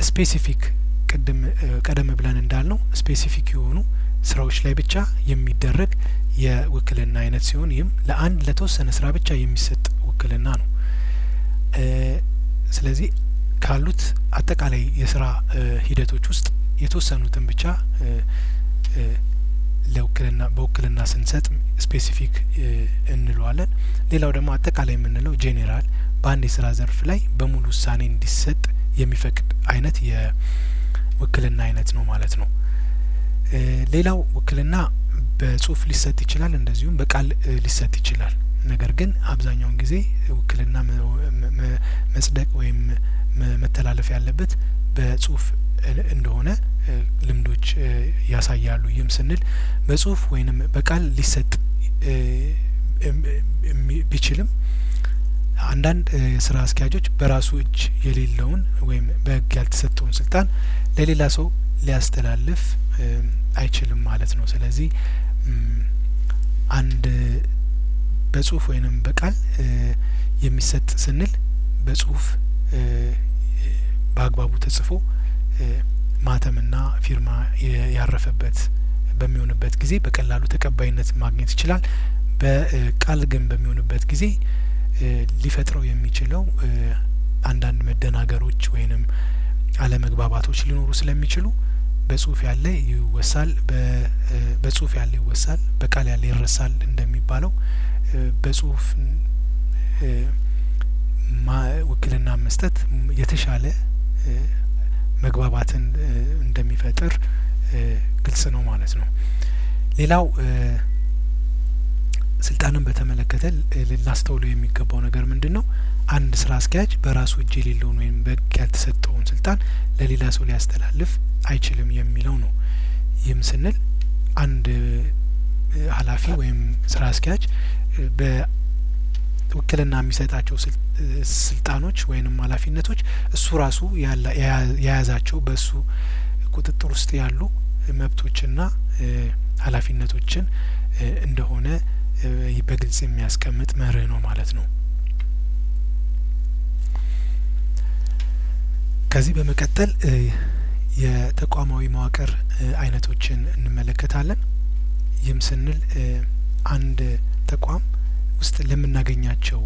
ስፔሲፊክ ቀደም ብለን እንዳልነው ስፔሲፊክ የሆኑ ስራዎች ላይ ብቻ የሚደረግ የውክልና አይነት ሲሆን ይህም ለአንድ ለተወሰነ ስራ ብቻ የሚሰጥ ውክልና ነው። ስለዚህ ካሉት አጠቃላይ የስራ ሂደቶች ውስጥ የተወሰኑትን ብቻ በውክልና ስንሰጥ ስፔሲፊክ እንለዋለን። ሌላው ደግሞ አጠቃላይ የምንለው ጄኔራል በአንድ የስራ ዘርፍ ላይ በሙሉ ውሳኔ እንዲሰጥ የሚፈቅድ አይነት የውክልና አይነት ነው ማለት ነው። ሌላው ውክልና በጽሁፍ ሊሰጥ ይችላል፣ እንደዚሁም በቃል ሊሰጥ ይችላል። ነገር ግን አብዛኛውን ጊዜ ውክልና መጽደቅ ወይም መተላለፍ ያለበት በጽሁፍ እንደሆነ ልምዶች ያሳያሉ። ይህም ስንል በጽሁፍ ወይንም በቃል ሊሰጥ ቢችልም አንዳንድ ስራ አስኪያጆች በራሱ እጅ የሌለውን ወይም በሕግ ያልተሰጠውን ስልጣን ለሌላ ሰው ሊያስተላልፍ አይችልም ማለት ነው። ስለዚህ አንድ በጽሁፍ ወይንም በቃል የሚሰጥ ስንል በጽሁፍ በአግባቡ ተጽፎ ማተምና ፊርማ ያረፈበት በሚሆንበት ጊዜ በቀላሉ ተቀባይነት ማግኘት ይችላል። በቃል ግን በሚሆንበት ጊዜ ሊፈጥረው የሚችለው አንዳንድ መደናገሮች ወይንም አለመግባባቶች ሊኖሩ ስለሚችሉ በጽሁፍ ያለ ይወሳል፣ በጽሁፍ ያለ ይወሳል፣ በቃል ያለ ይረሳል እንደሚባለው በጽሁፍ ውክልና መስጠት የተሻለ መግባባትን እንደሚፈጥር ግልጽ ነው ማለት ነው። ሌላው ስልጣንን በተመለከተ ልናስተውለው የሚገባው ነገር ምንድነው? አንድ ስራ አስኪያጅ በራሱ እጅ የሌለውን ወይም በሕግ ያልተሰጠውን ስልጣን ለሌላ ሰው ሊያስተላልፍ አይችልም የሚለው ነው። ይህም ስንል አንድ ኃላፊ ወይም ስራ አስኪያጅ በውክልና የሚሰጣቸው ስልጣኖች ወይንም ኃላፊነቶች እሱ ራሱ የያዛቸው በእሱ ቁጥጥር ውስጥ ያሉ መብቶችና ኃላፊነቶችን እንደሆነ በግልጽ የሚያስቀምጥ መርህ ነው ማለት ነው። ከዚህ በመቀጠል የተቋማዊ መዋቅር አይነቶችን እንመለከታለን። ይህም ስንል አንድ ተቋም ውስጥ ለምናገኛቸው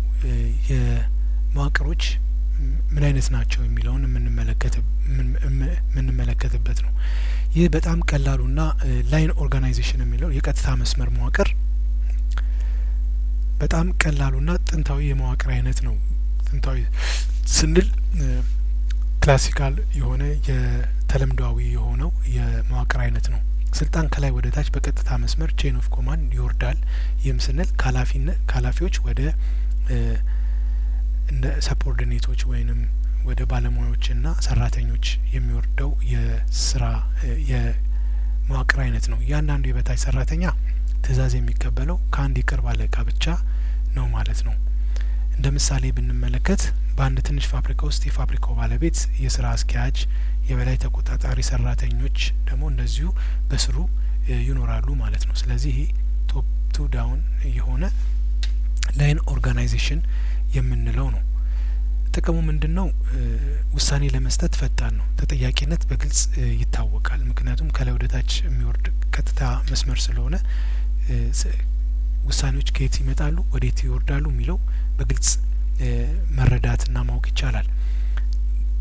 የመዋቅሮች ምን አይነት ናቸው የሚለውን የምንመለከትበት ነው። ይህ በጣም ቀላሉና ላይን ኦርጋናይዜሽን የሚለው የቀጥታ መስመር መዋቅር በጣም ቀላሉና ጥንታዊ የመዋቅር አይነት ነው። ጥንታዊ ስንል ክላሲካል የሆነ የተለምዷዊ የሆነው የመዋቅር አይነት ነው። ስልጣን ከላይ ወደ ታች በቀጥታ መስመር ቼን ኦፍ ኮማንድ ይወርዳል። ይህም ስንል ከኃላፊዎች ወደ እንደ ሰፖርዲኔቶች ወይንም ወደ ባለሙያዎችና ሰራተኞች የሚወርደው የስራ የመዋቅር አይነት ነው። እያንዳንዱ የበታች ሰራተኛ ትእዛዝ የሚቀበለው ከአንድ የቅርብ አለቃ ብቻ ነው ማለት ነው። እንደ ምሳሌ ብንመለከት በአንድ ትንሽ ፋብሪካ ውስጥ የፋብሪካው ባለቤት፣ የስራ አስኪያጅ፣ የበላይ ተቆጣጣሪ ሰራተኞች ደግሞ እንደዚሁ በስሩ ይኖራሉ ማለት ነው። ስለዚህ ይሄ ቶፕ ቱ ዳውን የሆነ ላይን ኦርጋናይዜሽን የምንለው ነው። ጥቅሙ ምንድነው? ውሳኔ ለመስጠት ፈጣን ነው። ተጠያቂነት በግልጽ ይታወቃል። ምክንያቱም ከላይ ወደ ታች የሚወርድ ቀጥታ መስመር ስለሆነ ውሳኔዎች ከየት ይመጣሉ፣ ወዴት ይወርዳሉ የሚለው በግልጽ መረዳትና ማወቅ ይቻላል።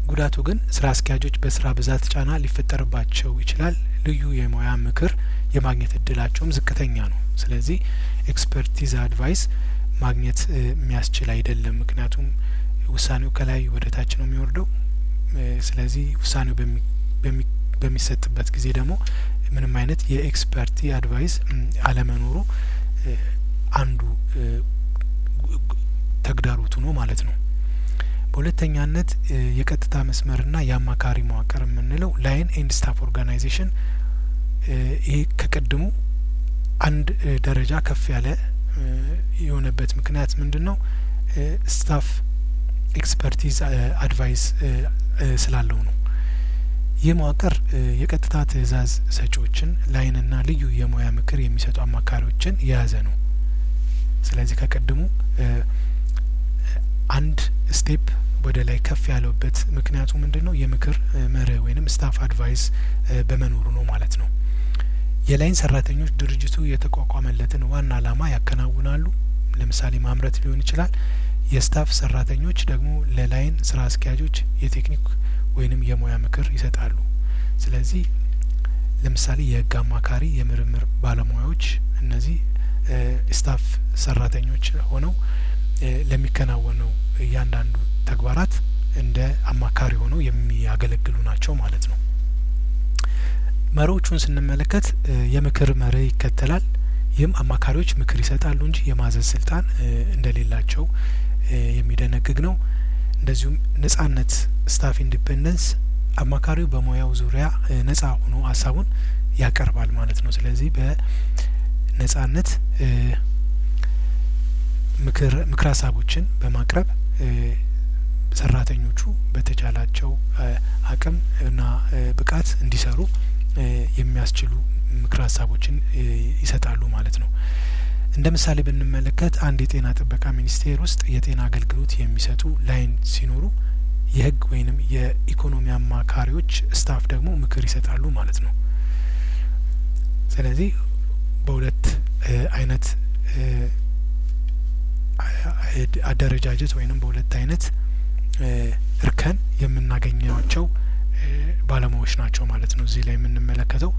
ጉዳቱ ግን ስራ አስኪያጆች በስራ ብዛት ጫና ሊፈጠርባቸው ይችላል። ልዩ የሙያ ምክር የማግኘት እድላቸውም ዝቅተኛ ነው። ስለዚህ ኤክስፐርቲዝ አድቫይስ ማግኘት የሚያስችል አይደለም። ምክንያቱም ውሳኔው ከላይ ወደ ታች ነው የሚወርደው። ስለዚህ ውሳኔው በሚሰጥበት ጊዜ ደግሞ ምንም አይነት የኤክስፐርቲ አድቫይስ አለመኖሩ አንዱ ተግዳሮቱ ነው ማለት ነው። በሁለተኛነት የቀጥታ መስመርና የአማካሪ መዋቅር የምንለው ላይን ኤንድ ስታፍ ኦርጋናይዜሽን ይህ ከቀድሞ አንድ ደረጃ ከፍ ያለ የሆነበት ምክንያት ምንድነው? ስታፍ ኤክስፐርቲዝ አድቫይስ ስላለው ነው። ይህ መዋቅር የቀጥታ ትእዛዝ ሰጪዎችን፣ ላይንና ልዩ የሙያ ምክር የሚሰጡ አማካሪዎችን የያዘ ነው። ስለዚህ ከቀድሞ አንድ ስቴፕ ወደ ላይ ከፍ ያለበት ምክንያቱ ምንድነው? የምክር መርህ ወይንም ስታፍ አድቫይስ በመኖሩ ነው ማለት ነው። የላይን ሰራተኞች ድርጅቱ የተቋቋመለትን ዋና አላማ ያከናውናሉ። ለምሳሌ ማምረት ሊሆን ይችላል። የስታፍ ሰራተኞች ደግሞ ለላይን ስራ አስኪያጆች የቴክኒክ ወይንም የሙያ ምክር ይሰጣሉ። ስለዚህ ለምሳሌ የህግ አማካሪ፣ የምርምር ባለሙያዎች እነዚህ ስታፍ ሰራተኞች ሆነው ለሚከናወነው እያንዳንዱ ተግባራት እንደ አማካሪ ሆነው የሚያገለግሉ ናቸው ማለት ነው። መሪዎቹን ስንመለከት የምክር መርህ ይከተላል። ይህም አማካሪዎች ምክር ይሰጣሉ እንጂ የማዘዝ ስልጣን እንደሌላቸው የሚደነግግ ነው። እንደዚሁም ነጻነት ስታፍ ኢንዲፔንደንስ አማካሪው በሙያው ዙሪያ ነጻ ሆኖ ሀሳቡን ያቀርባል ማለት ነው። ስለዚህ በነጻነት ምክር ሀሳቦችን በማቅረብ ሰራተኞቹ በተቻላቸው አቅም እና ብቃት እንዲሰሩ የሚያስችሉ ምክር ሀሳቦችን ይሰጣሉ ማለት ነው። እንደ ምሳሌ ብንመለከት አንድ የጤና ጥበቃ ሚኒስቴር ውስጥ የጤና አገልግሎት የሚሰጡ ላይን ሲኖሩ የህግ ወይንም የኢኮኖሚ አማካሪዎች ስታፍ ደግሞ ምክር ይሰጣሉ ማለት ነው። ስለዚህ በሁለት አይነት አደረጃጀት ወይንም በሁለት አይነት እርከን የምናገኛቸው ባለሙያዎች ናቸው ማለት ነው እዚህ ላይ የምንመለከተው።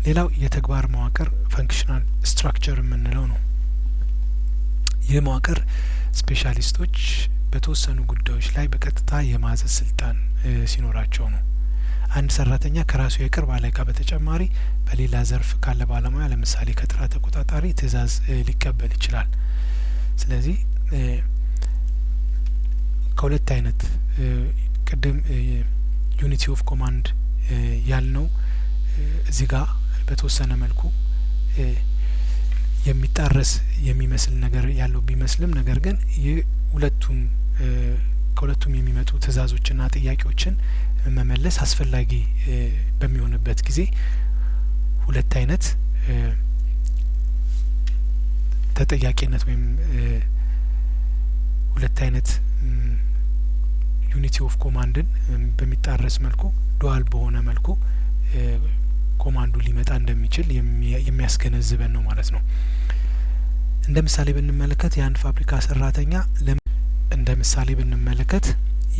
ሌላው የተግባር መዋቅር ፈንክሽናል ስትራክቸር የምንለው ነው። ይህ መዋቅር ስፔሻሊስቶች በተወሰኑ ጉዳዮች ላይ በቀጥታ የማዘዝ ስልጣን ሲኖራቸው ነው። አንድ ሰራተኛ ከራሱ የቅርብ አለቃ በተጨማሪ በሌላ ዘርፍ ካለ ባለሙያ ለምሳሌ ከጥራት ተቆጣጣሪ ትእዛዝ ሊቀበል ይችላል። ስለዚህ ከሁለት አይነት ቅድም ዩኒቲ ኦፍ ኮማንድ ያልነው እዚህ ጋር በተወሰነ መልኩ የሚጣረስ የሚመስል ነገር ያለው ቢመስልም ነገር ግን ሁለቱም ከሁለቱም የሚመጡ ትእዛዞችና ጥያቄዎችን መመለስ አስፈላጊ በሚሆንበት ጊዜ ሁለት አይነት ተጠያቂነት ወይም ሁለት አይነት ዩኒቲ ኦፍ ኮማንድን በሚጣረስ መልኩ ዱዋል በሆነ መልኩ ኮማንዱ ሊመጣ እንደሚችል የሚያስገነዝበን ነው ማለት ነው። እንደ ምሳሌ ብንመለከት የአንድ ፋብሪካ ሰራተኛ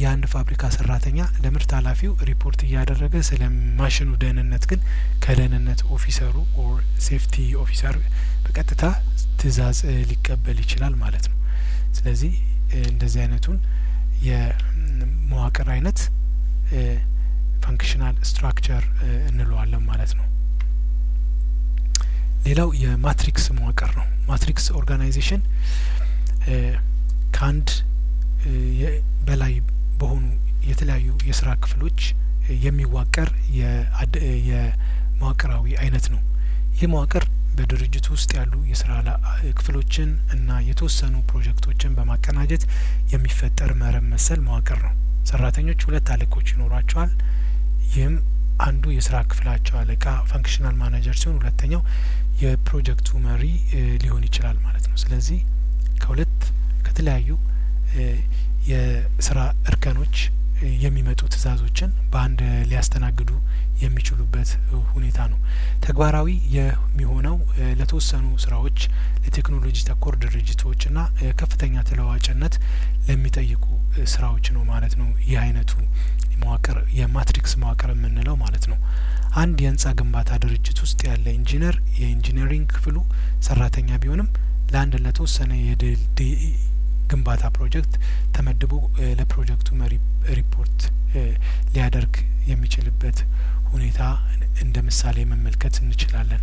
የአንድ ፋብሪካ ሰራተኛ ለምርት ኃላፊው ሪፖርት እያደረገ ስለ ማሽኑ ደህንነት ግን ከደህንነት ኦፊሰሩ ኦር ሴፍቲ ኦፊሰር በቀጥታ ትእዛዝ ሊቀበል ይችላል ማለት ነው። ስለዚህ እንደዚህ አይነቱን የመዋቅር አይነት ፋንክሽናል ስትራክቸር እንለዋለን ማለት ነው። ሌላው የማትሪክስ መዋቅር ነው። ማትሪክስ ኦርጋናይዜሽን ከአንድ በላይ በሆኑ የተለያዩ የስራ ክፍሎች የሚዋቀር የመዋቅራዊ አይነት ነው። ይህ መዋቅር በድርጅቱ ውስጥ ያሉ የስራ ክፍሎችን እና የተወሰኑ ፕሮጀክቶችን በማቀናጀት የሚፈጠር መረብ መሰል መዋቅር ነው። ሰራተኞች 2 አለቆች ይኖሯቸዋል። ይህም አንዱ የስራ ክፍላቸው አለቃ ፋንክሽናል ማኔጀር ሲሆን ሁለተኛው የፕሮጀክቱ መሪ ሊሆን ይችላል ማለት ነው። ስለዚህ ከተለያዩ የስራ እርከኖች የሚመጡ ትእዛዞችን በአንድ ሊያስተናግዱ የሚችሉበት ሁኔታ ነው። ተግባራዊ የሚሆነው ለተወሰኑ ስራዎች ለቴክኖሎጂ ተኮር ድርጅቶችና ከፍተኛ ተለዋዋጭነት ለሚጠይቁ ስራዎች ነው ማለት ነው። ይህ አይነቱ መዋቅር የማትሪክስ መዋቅር የምንለው ማለት ነው። አንድ የህንጻ ግንባታ ድርጅት ውስጥ ያለ ኢንጂነር የኢንጂነሪንግ ክፍሉ ሰራተኛ ቢሆንም ለተወሰነ የድልድይ ግንባታ ፕሮጀክት ተመድቦ ለፕሮጀክቱ መሪ ሪፖርት ሊያደርግ የሚችልበት ሁኔታ እንደ ምሳሌ መመልከት እንችላለን።